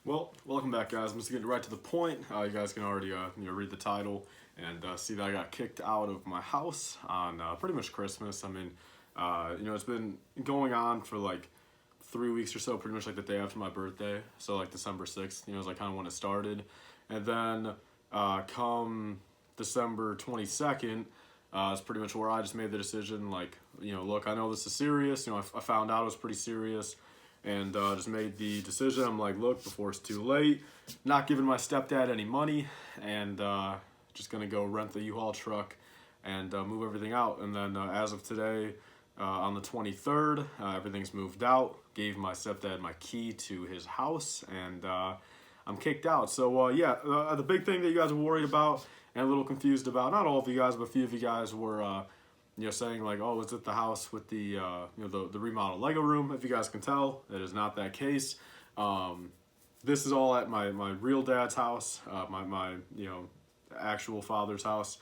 Well, welcome back, guys. I'm just getting right to the point. You guys can already read the title and see that I got kicked out of my house on pretty much Christmas. I mean, it's been going on for like 3 weeks or so, pretty much like the day after my birthday. So like December 6th, is like kind of when it started. And then come December 22nd, is pretty much where I just made the decision, like, look, I know this is serious. I found out it was pretty serious and just made the decision. I'm like, look, before it's too late, not giving my stepdad any money, and just gonna go rent the U-Haul truck and move everything out. And then as of today, on the 23rd, everything's moved out. Gave my stepdad my key to his house, and I'm kicked out. So the big thing that you guys were worried about and a little confused about, not all of you guys, but a few of you guys were saying like, oh, is it the house with the the remodeled Lego room? If you guys can tell, it is not that case. This is all at my real dad's house, my actual father's house,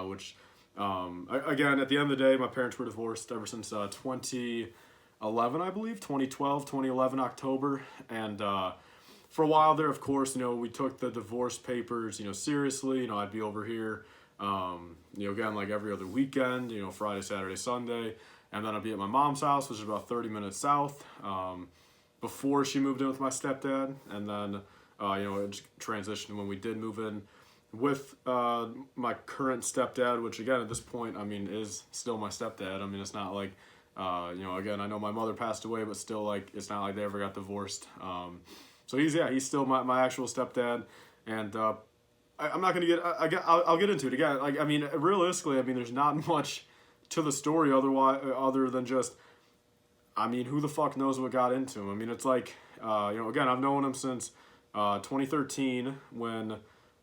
which again, at the end of the day, my parents were divorced ever since 2011, I believe, 2012, 2011 October, and for a while there, of course, we took the divorce papers, seriously. I'd be over here. Again, like every other weekend, Friday, Saturday, Sunday. And then I'd be at my mom's house, which is about 30 minutes south, before she moved in with my stepdad. And then, it just transitioned when we did move in with my current stepdad, which again, at this point, is still my stepdad. It's not like, again, I know my mother passed away, but still, like, it's not like they ever got divorced. So he's still my actual stepdad. And, I'm not gonna I'll get into it again. Like, realistically, there's not much to the story other than just, who the fuck knows what got into him. It's like, again, I've known him since 2013 when,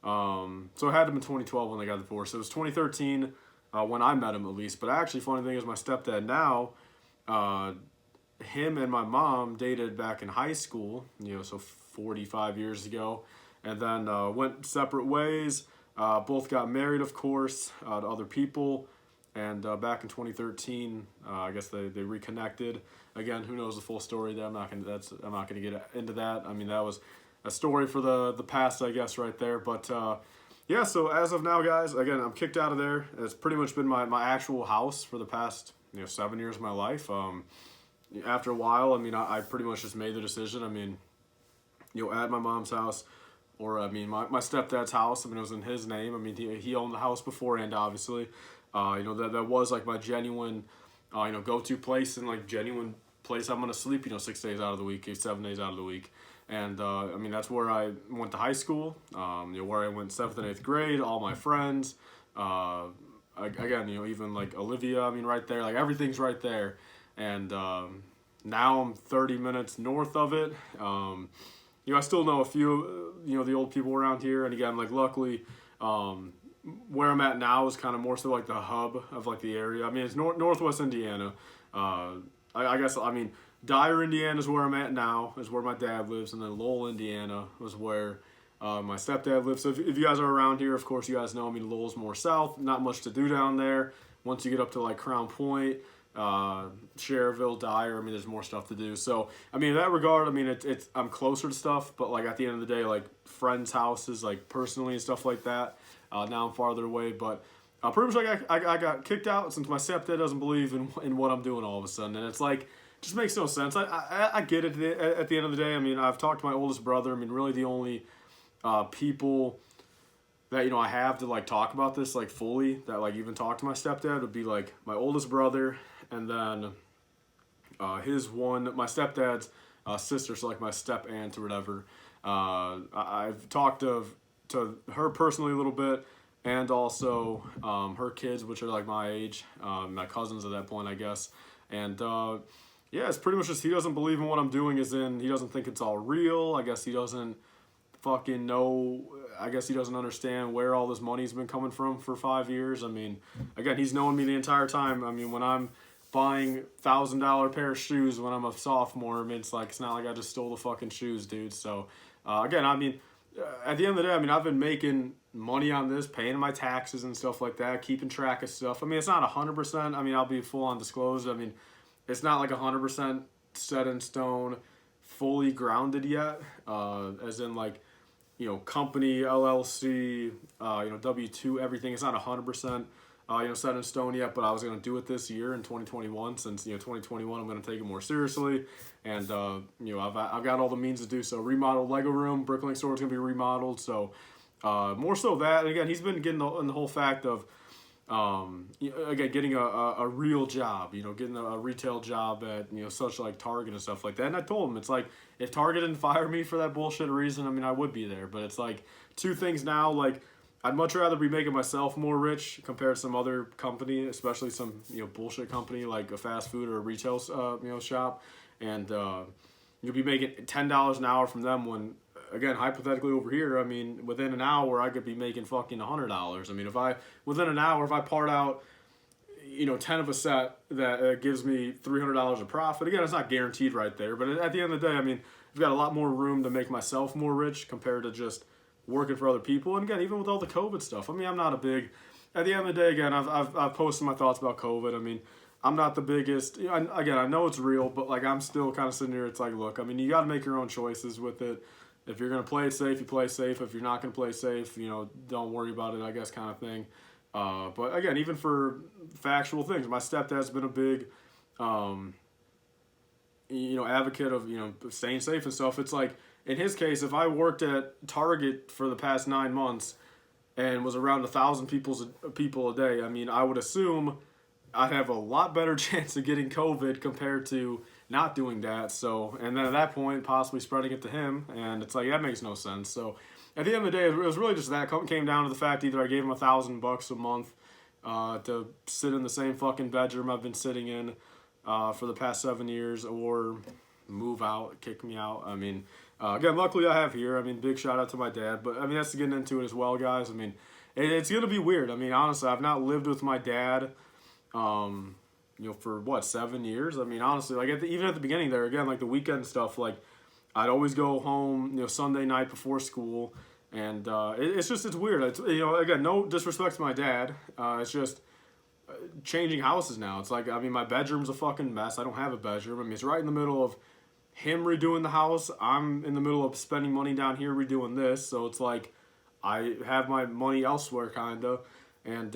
so it had to be 2012 when they got divorced. It was 2013 when I met him, at least. But actually, funny thing is, my stepdad now, him and my mom dated back in high school. So 45 years ago. And then went separate ways. Both got married, of course, to other people. And back in 2013, I guess they reconnected. Again, who knows the full story there? I'm not gonna get into that. That was a story for the past, I guess, right there. But yeah, so as of now, guys, again, I'm kicked out of there. It's pretty much been my actual house for the past 7 years of my life. After a while, I pretty much just made the decision. At my mom's house. Or, my stepdad's house, it was in his name. He owned the house beforehand, obviously. That was, like, my genuine, go-to place and, like, genuine place I'm going to sleep, 6 days out of the week, 7 days out of the week. And, that's where I went to high school, where I went 7th and 8th grade, all my friends. Again, even, like, Olivia, right there. Like, everything's right there. And now I'm 30 minutes north of it. I still know a few, the old people around here. And again, like, luckily, where I'm at now is kind of more so like the hub of, like, the area. It's Northwest Indiana. I guess, Dyer, Indiana is where I'm at now, is where my dad lives. And then Lowell, Indiana was where my stepdad lives. So if you guys are around here, of course, you guys know, Lowell's more south. Not much to do down there. Once you get up to, like, Crown Point, Cherville, Dyer, there's more stuff to do. So, in that regard, it's I'm closer to stuff, but, like, at the end of the day, like, friends' houses, like, personally and stuff like that, now I'm farther away. But pretty much, like, I got kicked out since my stepdad doesn't believe in what I'm doing all of a sudden. And it's like, just makes no sense. I get it at the end of the day. I've talked to my oldest brother. Really the only people that, I have to, like, talk about this, like, fully, that, like, even talk to my stepdad would be, like, my oldest brother, and then my stepdad's sister, so, like, my step aunt or whatever. I've talked to her personally a little bit, and also her kids, which are, like, my age, my cousins at that point, I guess. And yeah, it's pretty much just he doesn't believe in what I'm doing, as in he doesn't think it's all real. I guess he doesn't fucking know. I guess he doesn't understand where all this money's been coming from for 5 years. Again, he's known me the entire time. When I'm buying $1,000 pair of shoes when I'm a sophomore, it's not like I just stole the fucking shoes, dude. So again, at the end of the day, I've been making money on this, paying my taxes and stuff like that, keeping track of stuff. It's not 100%. I'll be full on disclosed. It's not like 100% set in stone fully grounded yet, as in like, company, LLC, W-2, everything. It's not 100%, set in stone yet, but I was going to do it this year in 2021 since, 2021, I'm going to take it more seriously. And, I've got all the means to do so. Remodeled Lego room, Bricklink store is going to be remodeled. So, more so that, and again, he's been getting in the whole fact of, again, getting a real job, getting a retail job at, such like Target and stuff like that. And I told him, it's like, if Target didn't fire me for that bullshit reason, I mean, I would be there. But it's like two things now, like, I'd much rather be making myself more rich compared to some other company, especially some, bullshit company like a fast food or a retail, shop. And, you'll be making $10 an hour from them when, again, hypothetically over here, I mean, within an hour, I could be making fucking $100. I mean, within an hour, if I part out, 10 of a set, that gives me $300 of profit. Again, it's not guaranteed right there, but at the end of the day, I mean, I've got a lot more room to make myself more rich compared to just working for other people. And again, even with all the COVID stuff, I mean, I'm not a big, at the end of the day, again, I've posted my thoughts about COVID. I mean, I'm not the biggest, again, I know it's real, but like, I'm still kind of sitting here, it's like, look, I mean, you got to make your own choices with it. If you're going to play it safe, you play safe. If you're not going to play safe, don't worry about it, I guess, kind of thing. But again, even for factual things, my stepdad's been a big, advocate of, staying safe and stuff. It's like, in his case, if I worked at Target for the past 9 months and was around 1,000 people a day, I mean, I would assume I'd have a lot better chance of getting COVID compared to not doing that. So, and then at that point, possibly spreading it to him. And it's like, that makes no sense. So, at the end of the day, it was really just that. It came down to the fact either I gave him $1,000 a month to sit in the same fucking bedroom I've been sitting in for the past 7 years, or move out, kick me out. I mean, again, luckily I have here. I mean, big shout out to my dad. But I mean, that's getting into it as well, guys. I mean, it's gonna be weird. I mean, honestly, I've not lived with my dad, for what, 7 years. I mean, honestly, like even at the beginning there, again, like the weekend stuff, like I'd always go home, Sunday night before school, and it's weird. It's, again, no disrespect to my dad. It's just changing houses now. It's like, I mean, my bedroom's a fucking mess. I don't have a bedroom. I mean, it's right in the middle of him redoing the house. I'm in the middle of spending money down here redoing this. So it's like I have my money elsewhere, kind of. And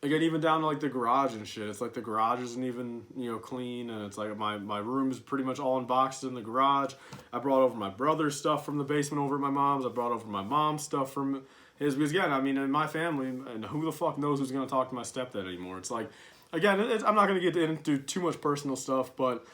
again, even down to like the garage and shit. It's like the garage isn't even, clean. And it's like my room is pretty much all unboxed in the garage. I brought over my brother's stuff from the basement over at my mom's. I brought over my mom's stuff from his. Because again, I mean, in my family, and who the fuck knows who's going to talk to my stepdad anymore? It's like, again, I'm not going to get into too much personal stuff, but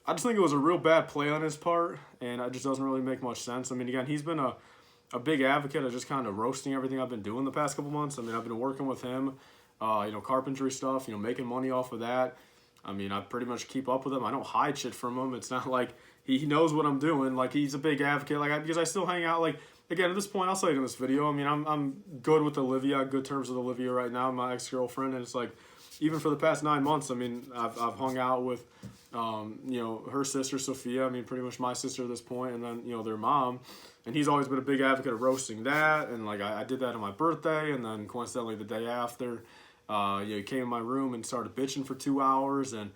I just think it was a real bad play on his part. And it just doesn't really make much sense. I mean, again, he's been a big advocate of just kind of roasting everything I've been doing the past couple months. I mean, I've been working with him. Carpentry stuff, making money off of that. I mean, I pretty much keep up with him. I don't hide shit from him. It's not like he knows what I'm doing. Like, he's a big advocate. Like, because I still hang out. Like, again, at this point, I'll say it in this video. I mean, I'm good with Olivia, good terms with Olivia right now, my ex-girlfriend. And it's like, even for the past 9 months, I mean, I've hung out with, her sister, Sophia. I mean, pretty much my sister at this point, and then, their mom. And he's always been a big advocate of roasting that. And, like, I did that on my birthday, and then coincidentally the day after, he came in my room and started bitching for 2 hours. And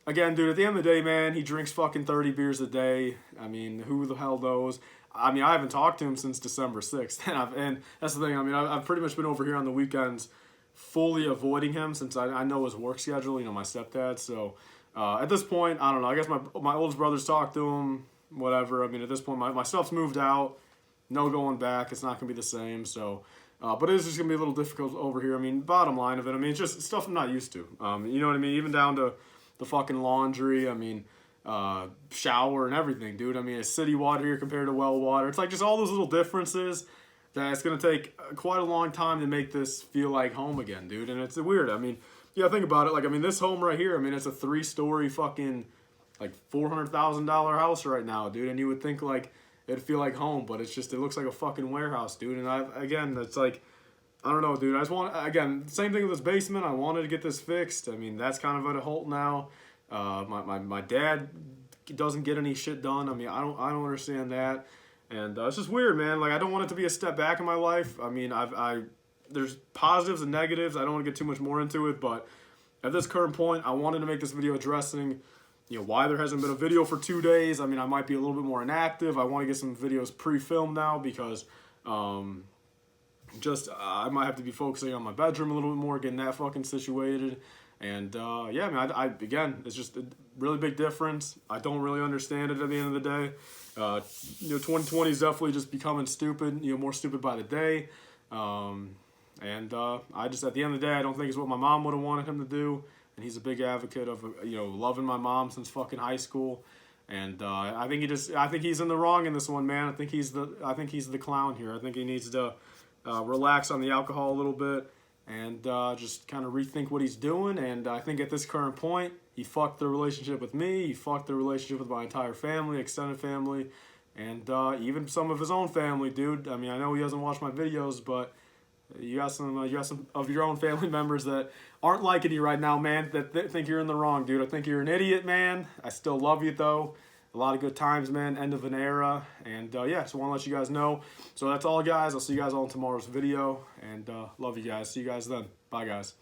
again, dude, at the end of the day, man, he drinks fucking 30 beers a day. I mean, who the hell knows? I mean, I haven't talked to him since December 6th. And that's the thing. I mean, I've pretty much been over here on the weekends fully avoiding him since I know his work schedule, my stepdad. So at this point, I don't know. I guess my oldest brother's talked to him, whatever. I mean, at this point, my stuff's moved out. No going back. It's not going to be the same. So... but it's just going to be a little difficult over here. I mean, bottom line of it, I mean, it's just stuff I'm not used to. You know what I mean? Even down to the fucking laundry, I mean, shower and everything, dude. I mean, it's city water here compared to well water. It's like just all those little differences that it's going to take quite a long time to make this feel like home again, dude. And it's weird. I mean, yeah, think about it. Like, I mean, this home right here, I mean, it's a 3-story fucking, like, $400,000 house right now, dude. And you would think, like, it'd feel like home, but it looks like a fucking warehouse, dude. And again, it's like, I don't know, dude. I just want, again, same thing with this basement. I wanted to get this fixed. I mean, that's kind of at a halt now. My dad doesn't get any shit done. I mean, I don't understand that. And it's just weird, man. Like, I don't want it to be a step back in my life. I mean, there's positives and negatives. I don't want to get too much more into it, but at this current point, I wanted to make this video addressing why there hasn't been a video for 2 days. I mean, I might be a little bit more inactive. I want to get some videos pre-filmed now because I might have to be focusing on my bedroom a little bit more, getting that fucking situated. And yeah, man, again, it's just a really big difference. I don't really understand it at the end of the day. 2020 is definitely just becoming stupid, more stupid by the day. I just, at the end of the day, I don't think it's what my mom would have wanted him to do. And he's a big advocate of, loving my mom since fucking high school. And I think he's in the wrong in this one, man. I think he's the clown here. I think he needs to relax on the alcohol a little bit and just kind of rethink what he's doing. And I think at this current point, he fucked the relationship with me. He fucked the relationship with my entire family, extended family, and even some of his own family, dude. I mean, I know he doesn't watch my videos, but you got some of your own family members that aren't liking you right now, man, that think you're in the wrong, dude. I think you're an idiot, man. I still love you, though. A lot of good times, man. End of an era. And yeah, just want to let you guys know. So that's all, guys. I'll see you guys all in tomorrow's video. And love you guys. See you guys then. Bye, guys.